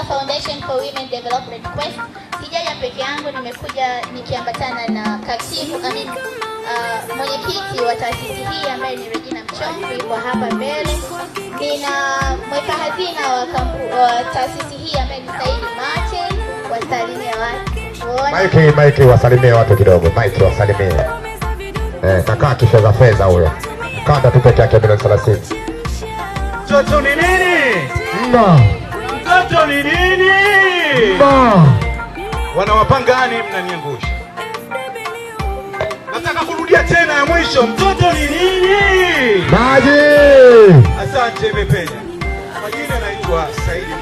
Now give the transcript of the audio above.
Foundation for Women Development Quest. Sijaja peke yangu, nimekuja nikiambatana na katibu mwenyekiti wa taasisi hii ambaye ni Regina Mchomvi kwa hapa mbele. Nina mweka hazina wa taasisi hii ambaye ni Saidi Mate, wasalimia watu. Mike wasalimie watu kidogo. Mike wasalimie. Kaka kifedha fedha huyo. Kanda tu peke yake milioni 30. Mtoto ni nini? Mba. Mtoto ni nini? Mba. Wanawapangani mnaniangusha. Nataka kurudia tena ya mwisho. Mtoto ni nini? Maji. Asante Mepenya. Majina naitwa Saidi